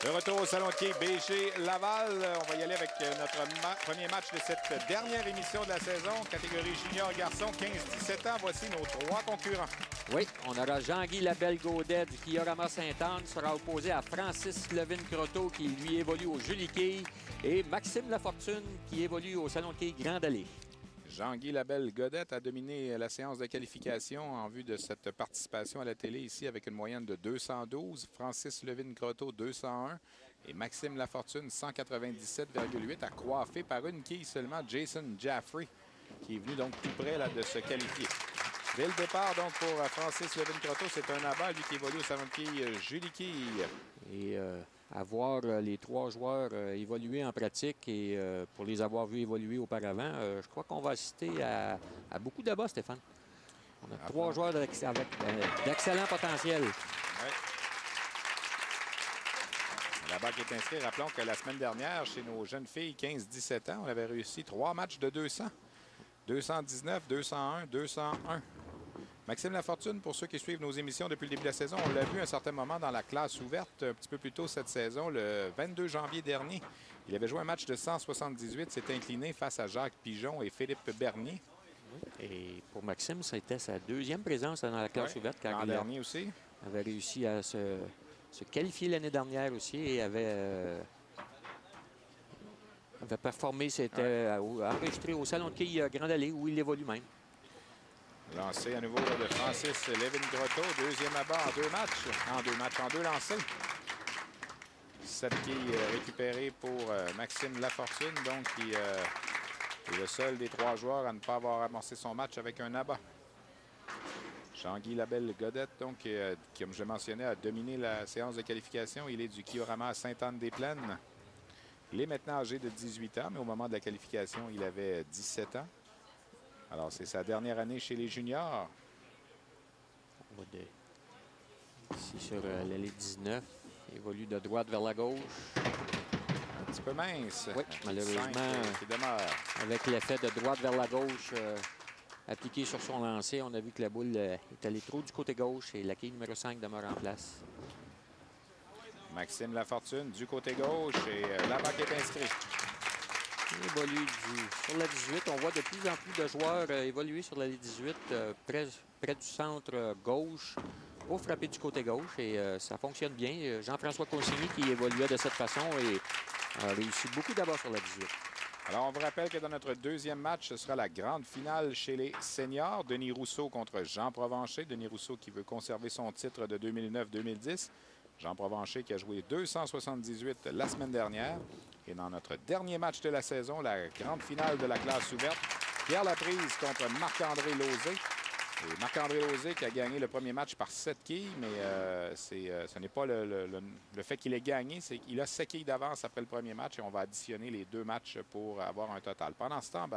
De retour au Salon de quai BG Laval. On va y aller avec notre premier match de cette dernière émission de la saison. Catégorie junior garçon, 15-17 ans. Voici nos trois concurrents. Oui, on aura Jean-Guy Labelle-Gaudet du Kiorama Sainte-Anne sera opposé à Francis Levin-Croteau qui lui évolue au Joliquet et Maxime Lafortune qui évolue au Salon de quai Grande Allée. Jean-Guy Labelle-Gaudet a dominé la séance de qualification en vue de cette participation à la télé ici avec une moyenne de 212. Francis Levin-Croteau, 201. Et Maxime Lafortune, 197,8, a coiffé par une quille seulement Jason Jaffrey, qui est venu donc tout près là, de se qualifier. Dès le départ, donc, pour Francis Levin-Croteau, c'est un abat, lui qui évolue au Salon de quai Joliquet. Et à voir les trois joueurs évoluer en pratique et pour les avoir vus évoluer auparavant, je crois qu'on va assister à beaucoup d'abats, Stéphane. On a trois joueurs avec d'excellent potentiel. Ouais. L'abat qui est inscrit, rappelons que la semaine dernière, chez nos jeunes filles 15-17 ans, on avait réussi 3 matchs de 200. 219, 201, 201. Maxime Lafortune, pour ceux qui suivent nos émissions depuis le début de la saison, on l'a vu à un certain moment dans la classe ouverte, un petit peu plus tôt cette saison, le 22 janvier dernier. Il avait joué un match de 178, s'est incliné face à Jacques Pigeon et Philippe Bernier. Et pour Maxime, c'était sa deuxième présence dans la classe ouverte. L'an dernier aussi. Il avait réussi à se qualifier l'année dernière aussi et avait performé, c'était enregistré au Salon de quai Grande Allée où il évolue même. Lancé à nouveau de Francis Levin-Croteau. Deuxième abat en deux lancés. 7 quilles récupérées pour Maxime Lafortune, donc qui est le seul des trois joueurs à ne pas avoir amorcé son match avec un abat. Jean-Guy Labelle-Gaudet, donc, qui, comme je mentionnais, a dominé la séance de qualification. Il est du Kiorama à Sainte-Anne-des-Plaines. Il est maintenant âgé de 18 ans, mais au moment de la qualification, il avait 17 ans. Alors, c'est sa dernière année chez les juniors. On va ici sur l'allée 19. Il évolue de droite vers la gauche. Un petit peu mince. Oui, malheureusement, qui demeure. Avec l'effet de droite vers la gauche appliqué sur son lancer, on a vu que la boule est allée trop du côté gauche et la quille numéro 5 demeure en place. Maxime Lafortune du côté gauche et la balle est inscrite. Il évolue sur la 18. On voit de plus en plus de joueurs évoluer sur la 18 près du centre gauche pour frapper du côté gauche et ça fonctionne bien. Jean-François Consigny qui évoluait de cette façon et a réussi beaucoup d'abord sur la 18. Alors, on vous rappelle que dans notre deuxième match, ce sera la grande finale chez les seniors. Denis Rousseau contre Jean Provencher. Denis Rousseau qui veut conserver son titre de 2009-2010. Jean Provencher qui a joué 278 la semaine dernière. Et dans notre dernier match de la saison, la grande finale de la classe ouverte, Pierre Laprise contre Marc-André Lauzé. Et Marc-André Lauzé qui a gagné le premier match par 7 quilles, mais ce n'est pas le fait qu'il ait gagné, c'est qu'il a 7 quilles d'avance après le premier match et on va additionner les deux matchs pour avoir un total. Pendant ce temps,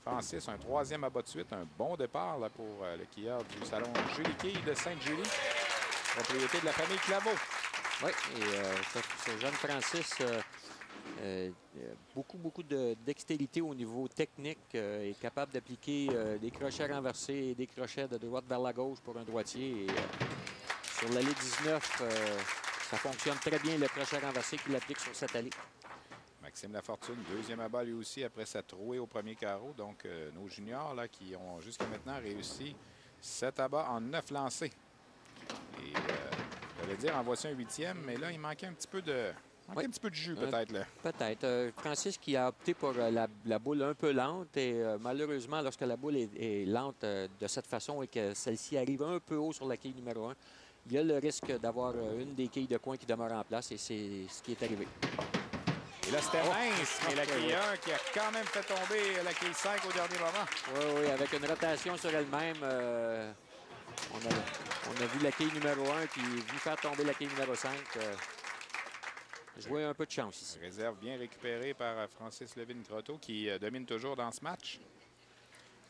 Francis, un troisième abat de suite, un bon départ là, pour le quilleur du Salon Joliquet de Sainte-Julie, propriété de la famille Claveau. Oui, et ce jeune Francis, beaucoup de dextérité au niveau technique, est capable d'appliquer des crochets renversés et des crochets de droite vers la gauche pour un droitier. Et, sur l'allée 19, ça fonctionne très bien le crochet renversé qu'il applique sur cette allée. Maxime Lafortune, deuxième abat lui aussi après sa trouée au premier carreau. Donc, nos juniors là, qui ont jusqu'à maintenant réussi 7 abats en 9 lancés. Et j'allais dire en voici un huitième, mais là, il manquait un petit peu de... Un petit peu de jus, peut-être. Peut-être. Francis qui a opté pour la boule un peu lente et malheureusement, lorsque la boule est lente de cette façon et que celle-ci arrive un peu haut sur la quille numéro 1, il y a le risque d'avoir une des quilles de coin qui demeure en place et c'est ce qui est arrivé. Et là, c'était mince, mais la quille 1 qui a quand même fait tomber la quille 5 au dernier moment. Oui, avec une rotation sur elle-même. On a vu la quille numéro 1 qui vu faire tomber la quille numéro 5. Jouer un peu de chance ici. Réserve bien récupérée par Francis Levin-Croteau qui domine toujours dans ce match.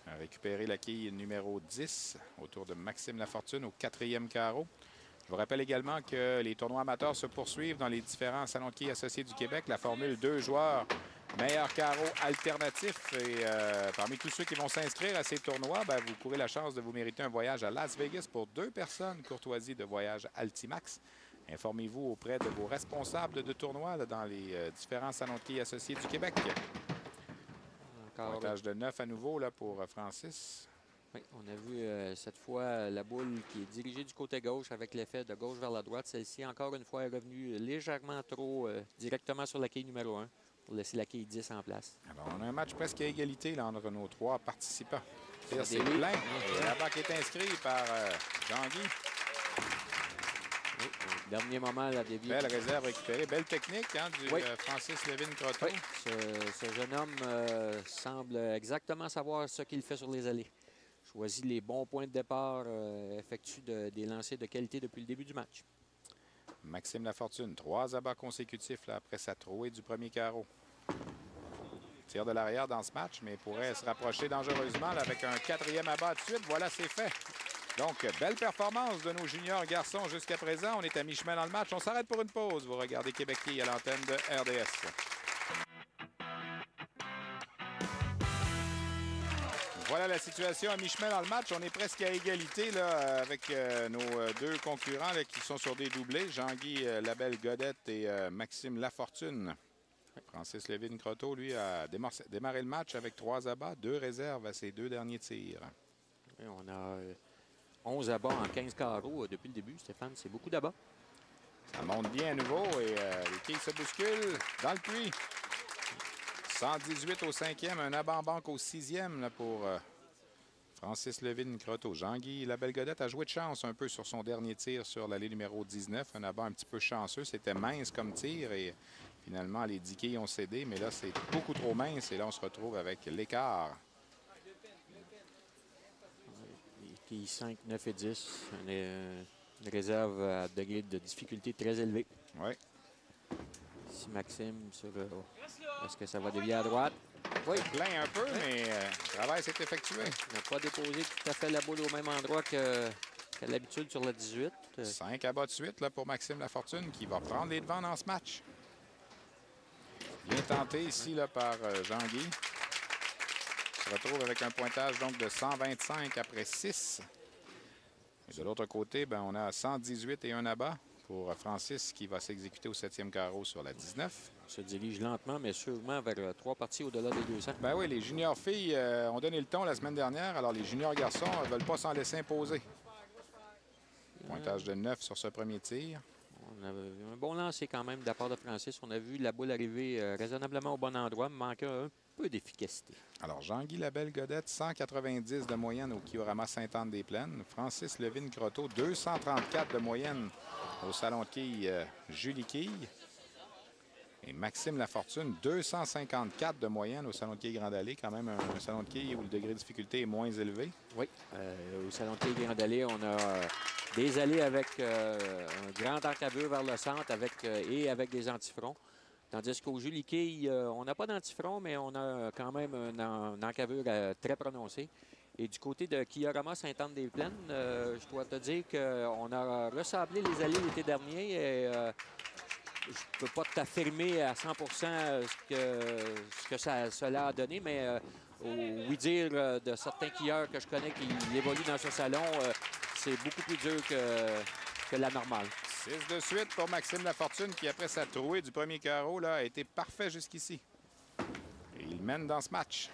A récupéré la quille numéro 10 autour de Maxime Lafortune au 4e carreau. Je vous rappelle également que les tournois amateurs se poursuivent dans les différents salons de quilles associés du Québec. La formule 2 joueurs, meilleur carreau alternatif. Et parmi tous ceux qui vont s'inscrire à ces tournois, vous courez la chance de vous mériter un voyage à Las Vegas pour 2 personnes. Courtoisie de voyage Altimax. Informez-vous auprès de vos responsables de tournoi là, dans les différents salons de quilles associés du Québec. Pointage de 9 à nouveau là, pour Francis. Oui, on a vu cette fois la boule qui est dirigée du côté gauche avec l'effet de gauche vers la droite. Celle-ci, encore une fois, est revenue légèrement trop directement sur la quille numéro 1 pour laisser la quille 10 en place. Alors, on a un match presque à égalité là, entre nos 3 participants. C'est oui. plein. Et la balle est inscrite par Jean-Guy. Oui, au dernier moment, la déviée. Belle réserve récupérée. Belle technique hein, du Oui. Francis Levin-Croteau. Oui, ce jeune homme semble exactement savoir ce qu'il fait sur les allées. Choisit les bons points de départ, effectue des lancers de qualité depuis le début du match. Maxime Lafortune, 3 abats consécutifs là, après sa trouée du premier carreau. Tire de l'arrière dans ce match, mais pourrait se rapprocher dangereusement là, avec un 4e abat de suite. Voilà, c'est fait. Donc, belle performance de nos juniors garçons jusqu'à présent. On est à mi-chemin dans le match. On s'arrête pour une pause. Vous regardez Québec Quilles à l'antenne de RDS. Voilà la situation à mi-chemin dans le match. On est presque à égalité là, avec nos 2 concurrents là, qui sont sur des doublés. Jean-Guy Labelle-Godette et Maxime Lafortune. Francis Levin-Croteau, lui, a démarré le match avec 3 abats, 2 réserves à ses 2 derniers tirs. Et on a 11 abats en 15 carreaux depuis le début, Stéphane. C'est beaucoup d'abats. Ça monte bien à nouveau et les quilles se bousculent dans le puits. 118 au 5e, un abat en banque au 6e là, pour Francis Levin-Croteau. Jean-Guy Labelle-Godette a joué de chance un peu sur son dernier tir sur l'allée numéro 19. Un abat un petit peu chanceux. C'était mince comme tir et finalement les 10 quilles ont cédé. Mais là, c'est beaucoup trop mince et là, on se retrouve avec l'écart. Les quilles 5, 9 et 10. Une réserve à degré de difficulté très élevé. Oui. Ici, Maxime sur est-ce que ça va dévier à droite? Oui. Plein un peu, mais le travail s'est effectué. Il n'a pas déposé tout à fait la boule au même endroit qu'à l'habitude sur la 18. 5 abats de suite là, pour Maxime Lafortune qui va prendre les devants dans ce match. Bien tenté ici là, par Jean-Guy. Se retrouve avec un pointage donc de 125 après 6. Et de l'autre côté, ben, on a 118 et un abat pour Francis qui va s'exécuter au 7e carreau sur la 19. On se dirige lentement, mais sûrement vers 3 parties au-delà des 200. Ben oui, les juniors filles ont donné le ton la semaine dernière. Alors les juniors garçons ne veulent pas s'en laisser imposer. Pointage de 9 sur ce premier tir. On a un bon lancer quand même de la part de Francis. On a vu la boule arriver raisonnablement au bon endroit, mais manquait un peu d'efficacité. Alors Jean-Guy Labelle-Godette, 190 de moyenne au Kiorama Sainte-Anne-des-Plaines. Francis Levin-Croteau, 234 de moyenne au salon de quilles Julie Quille. Et Maxime Lafortune, 254 de moyenne au salon de quilles Grande Allée. Quand même un salon de quilles où le degré de difficulté est moins élevé. Oui, au salon de quilles Grande Allée, on a des allées avec un grand encaveur vers le centre et avec des antifronts. Tandis qu'au Julie Quille, on n'a pas d'antifront, mais on a quand même un encaveur très prononcé. Et du côté de Kiorama Sainte-Anne-des-Plaines, je dois te dire qu'on a ressablé les allées l'été dernier et je ne peux pas t'affirmer à 100 ce que cela a donné, mais au oui-dire de certains quilleurs que je connais qui évoluent dans ce salon, c'est beaucoup plus dur que la normale. 6 de suite pour Maxime Lafortune qui, après sa trouée du premier carreau, là, a été parfait jusqu'ici. Et il mène dans ce match.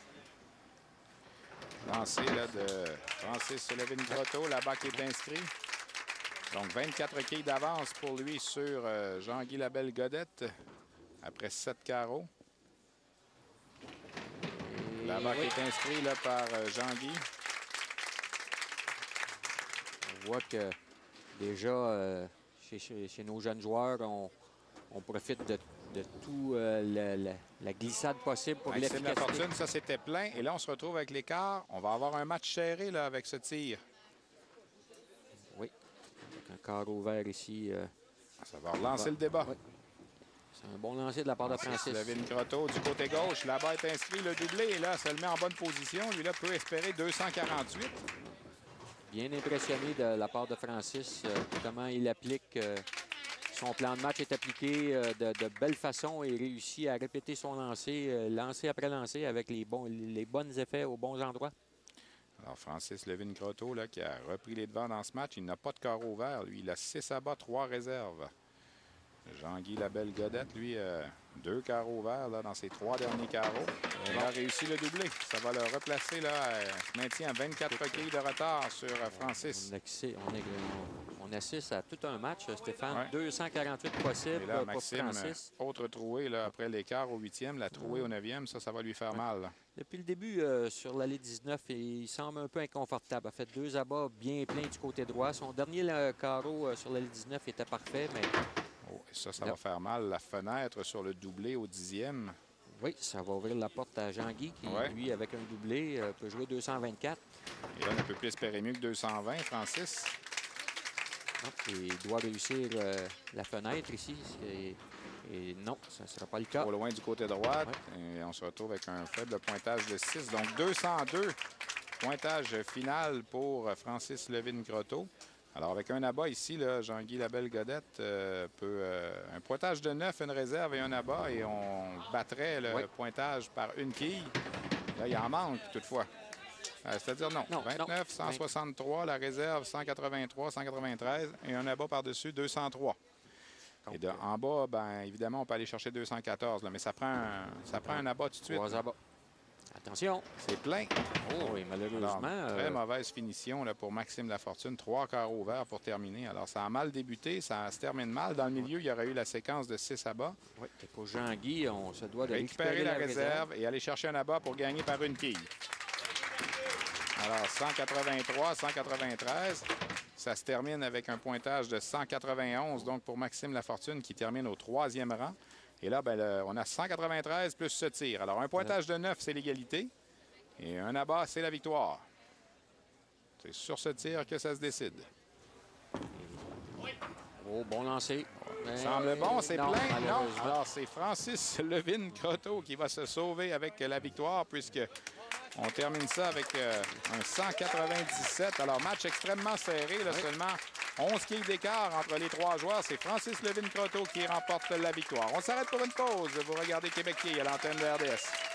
Lancé là, de Francis Levin-Croteau, la balle qui est inscrit. Donc 24 quilles d'avance pour lui sur Jean-Guy Labelle-Godette après 7 carreaux. La balle qui est inscrite là, par Jean-Guy. On voit que déjà, chez nos jeunes joueurs, on profite de tout la glissade possible pour Maxime l'efficacité. Lafortune, ça c'était plein. Et là, on se retrouve avec l'écart. On va avoir un match serré là, avec ce tir. Oui, avec un carreau vert ici. Ça va relancer le débat. Oui. C'est un bon lancer de la part de Francis. Levin-Croteau du côté gauche. La balle est inscrite, le doublé. Et là, ça le met en bonne position. Lui, là, peut espérer 248. Bien impressionné de la part de Francis, comment il applique son plan de match est appliqué de belle façon et réussit à répéter son lancer, lancer après lancer avec les bons effets aux bons endroits. Alors, Francis Levin-Croteau, là, qui a repris les devants dans ce match, il n'a pas de carreau vert. Lui, il a 6 abats, 3 réserves. Jean-Guy Labelle-Godette, lui, 2 carreaux verts là, dans ses 3 derniers carreaux. Il a réussi le doublé. Ça va le replacer là. Se maintient à 24 coquilles de retard sur Francis. On assiste à tout un match, Stéphane. Ouais. 248 possibles Et là, pour Maxime, Francis. autre trouée là, après l'écart au 8e. La trouée au 9e, ça va lui faire mal. Là. Depuis le début, sur l'allée 19, il semble un peu inconfortable. Il a fait 2 abats bien pleins du côté droit. Son dernier carreau sur l'allée 19 était parfait, mais... Oh, et ça va faire mal. La fenêtre sur le doublé au 10e. Oui, ça va ouvrir la porte à Jean-Guy qui, lui, avec un doublé, peut jouer 224. Et là, on ne peut plus espérer mieux que 220, Francis. Et il doit réussir la fenêtre ici. Et non, ça ne sera pas le cas. Trop loin du côté droit. Et on se retrouve avec un faible pointage de 6. Donc, 202. Pointage final pour Francis Levine-Croteau. Alors, avec un abat ici, Jean-Guy Labelle-Godette peut... un pointage de 9, une réserve et un abat. Et on battrait le pointage par une quille. Là, il en manque toutefois. C'est-à-dire non. 29, 163, la réserve 183, 193 et un abat par-dessus 203. Et en bas, bien évidemment, on peut aller chercher 214, là, mais ça prend un abat tout de suite. 3 abats. Attention. C'est plein. Oh, oui, malheureusement. Alors, très mauvaise finition là, pour Maxime Lafortune. 3 carreaux verts pour terminer. Alors, ça a mal débuté, ça se termine mal. Dans le milieu, il y aurait eu la séquence de 6 abats. Oui, et pour Jean-Guy, on se doit de récupérer la réserve et aller chercher un abat pour gagner par une quille. Alors, 183, 193. Ça se termine avec un pointage de 191, donc pour Maxime Lafortune qui termine au 3e rang. Et là, on a 193 plus ce tir. Alors, un pointage de 9, c'est l'égalité. Et un abat, c'est la victoire. C'est sur ce tir que ça se décide. Oh, bon lancer. Ça semble bon, c'est plein. Non, alors c'est Francis Levine-Croteau qui va se sauver avec la victoire puisque on termine ça avec un 197. Alors, match extrêmement serré, là, seulement 11 quilles d'écart entre les 3 joueurs. C'est Francis Levine-Croteau qui remporte la victoire. On s'arrête pour une pause. Vous regardez Québec à l'antenne de RDS.